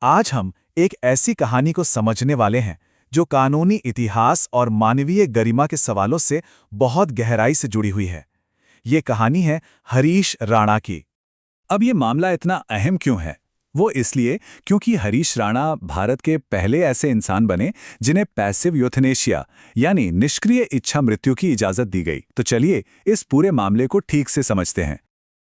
आज हम एक ऐसी कहानी को समझने वाले हैं जो कानूनी इतिहास और मानवीय गरिमा के सवालों से बहुत गहराई से जुड़ी हुई है। ये कहानी है हरीश राणा की। अब ये मामला इतना अहम क्यों है? वो इसलिए क्योंकि हरीश राणा भारत के पहले ऐसे इंसान बने जिन्हें पैसिव यूथनेशिया यानी निष्क्रिय इच्छा मृत्यु की इजाजत दी गई। तो चलिए इस पूरे मामले को ठीक से समझते हैं।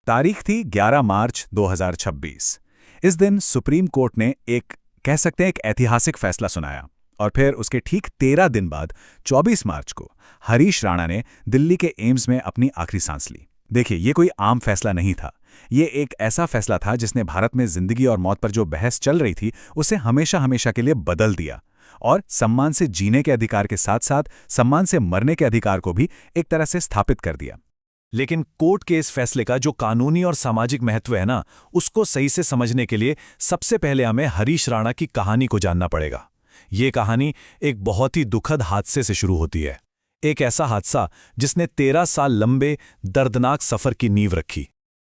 तारीख थी 11 मार्च 2026। इस दिन सुप्रीम कोर्ट ने कह सकते हैं एक ऐतिहासिक फैसला सुनाया और फिर उसके ठीक 13 दिन बाद 24 मार्च को हरीश राणा ने दिल्ली के एम्स में अपनी आखिरी सांस ली। देखिए, ये कोई आम फैसला नहीं था। ये एक ऐसा फैसला था जिसने भारत में जिंदगी और मौत पर जो बहस चल रही थी उसे हमेशा हमेशा के लिए बदल दिया और सम्मान से जीने के अधिकार के साथ साथ सम्मान से मरने के अधिकार को भी एक तरह से स्थापित कर दिया। लेकिन कोर्ट के इस फैसले का जो कानूनी और सामाजिक महत्व है ना, उसको सही से समझने के लिए सबसे पहले हमें हरीश राणा की कहानी को जानना पड़ेगा। ये कहानी एक बहुत ही दुखद हादसे से शुरू होती है। एक ऐसा हादसा जिसने 13 साल लंबे दर्दनाक सफर की नींव रखी।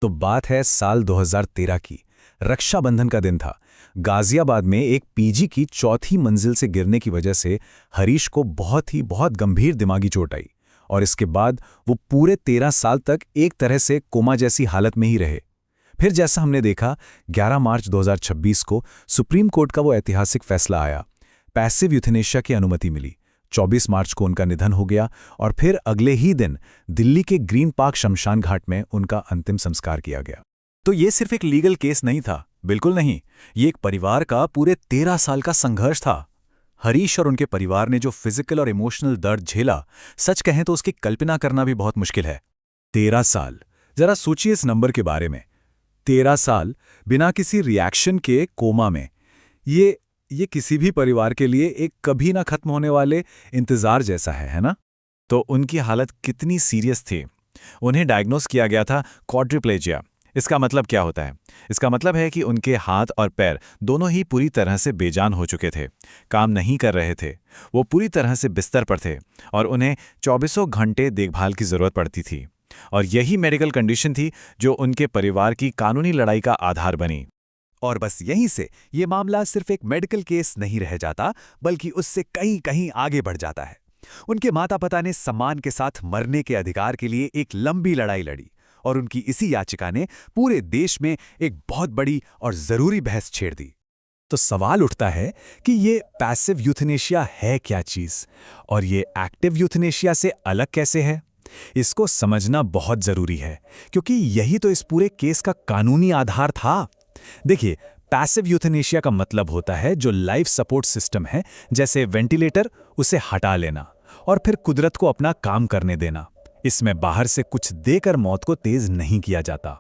तो बात है साल 2013 की। रक्षाबंधन का दिन था। गाजियाबाद में एक पीजी की चौथी मंजिल से गिरने की वजह से हरीश को बहुत गंभीर दिमागी चोट आई और इसके बाद वो पूरे 13 साल तक एक तरह से कोमा जैसी हालत में ही रहे। फिर जैसा हमने देखा, 11 मार्च 2026 को सुप्रीम कोर्ट का वो ऐतिहासिक फैसला आया। पैसिव यूथनेशिया की अनुमति मिली। 24 मार्च को उनका निधन हो गया और फिर अगले ही दिन दिल्ली के ग्रीन पार्क शमशान घाट में उनका अंतिम संस्कार किया गया। तो ये सिर्फ एक लीगल केस नहीं था, बिल्कुल नहीं। ये एक परिवार का पूरे 13 साल का संघर्ष था। हरीश और उनके परिवार ने जो फिजिकल और इमोशनल दर्द झेला, सच कहें तो उसकी कल्पना करना भी बहुत मुश्किल है। 13 साल, जरा सोचिए इस नंबर के बारे में। 13 साल बिना किसी रिएक्शन के कोमा में। ये किसी भी परिवार के लिए एक कभी ना खत्म होने वाले इंतजार जैसा है ना? तो उनकी हालत कितनी सीरियस थी? उन्हें डायग्नोस किया गया था क्वाड्रिप्लेजिया। इसका मतलब क्या होता है? इसका मतलब है कि उनके हाथ और पैर दोनों ही पूरी तरह से बेजान हो चुके थे, काम नहीं कर रहे थे। वो पूरी तरह से बिस्तर पर थे और उन्हें 24 घंटे देखभाल की जरूरत पड़ती थी। और यही मेडिकल कंडीशन थी जो उनके परिवार की कानूनी लड़ाई का आधार बनी। और बस यहीं से ये मामला सिर्फ एक मेडिकल केस नहीं रह जाता, बल्कि उससे कहीं आगे बढ़ जाता है। उनके माता पिता ने सम्मान के साथ मरने के अधिकार के लिए एक लंबी लड़ाई लड़ी और उनकी इसी याचिका ने पूरे देश में एक बहुत बड़ी और जरूरी बहस छेड़ दी। तो सवाल उठता है कि ये पैसिव यूथनेशिया है क्या चीज और ये एक्टिव यूथनेशिया से अलग कैसे है? इसको समझना बहुत जरूरी है क्योंकि यही तो इस पूरे केस का कानूनी आधार था। देखिए, पैसिव यूथनेशिया का मतलब होता है जो लाइफ सपोर्ट सिस्टम है, जैसे वेंटिलेटर, उसे हटा लेना और फिर कुदरत को अपना काम करने देना। इसमें बाहर से कुछ देकर मौत को तेज नहीं किया जाता।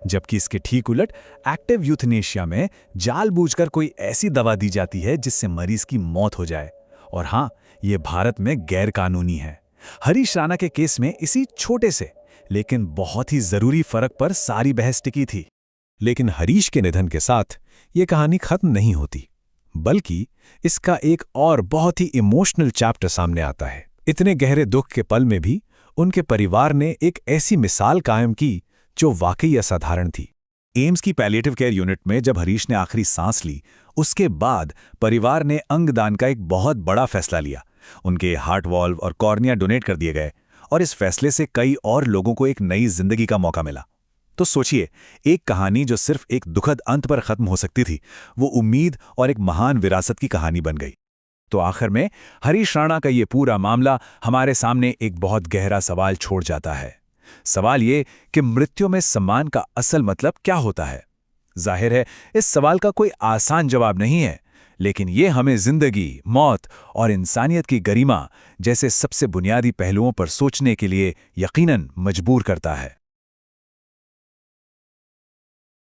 जबकि इसके ठीक उलट एक्टिव यूथनेशिया में जानबूझकर कोई ऐसी दवा दी जाती है जिससे मरीज की मौत हो जाए। और हाँ, ये भारत में गैर कानूनी है। हरीश राणा के केस में इसी छोटे से लेकिन बहुत ही जरूरी फर्क पर सारी बहस टिकी थी। लेकिन हरीश के निधन के साथ ये कहानी खत्म नहीं होती, बल्कि इसका एक और बहुत ही इमोशनल चैप्टर सामने आता है। इतने गहरे दुख के पल में भी उनके परिवार ने एक ऐसी मिसाल कायम की जो वाकई असाधारण थी। एम्स की पैलिएटिव केयर यूनिट में जब हरीश ने आखिरी सांस ली, उसके बाद परिवार ने अंगदान का एक बहुत बड़ा फैसला लिया। उनके हार्ट वॉल्व और कॉर्निया डोनेट कर दिए गए और इस फैसले से कई और लोगों को एक नई जिंदगी का मौका मिला। तो सोचिए, एक कहानी जो सिर्फ एक दुखद अंत पर खत्म हो सकती थी, वो उम्मीद और एक महान विरासत की कहानी बन गई। तो आखिर में हरीश राणा का ये पूरा मामला हमारे सामने एक बहुत गहरा सवाल छोड़ जाता है। सवाल ये कि मृत्यु में सम्मान का असल मतलब क्या होता है? जाहिर है इस सवाल का कोई आसान जवाब नहीं है, लेकिन ये हमें जिंदगी, मौत और इंसानियत की गरिमा जैसे सबसे बुनियादी पहलुओं पर सोचने के लिए यकीनन मजबूर करता है।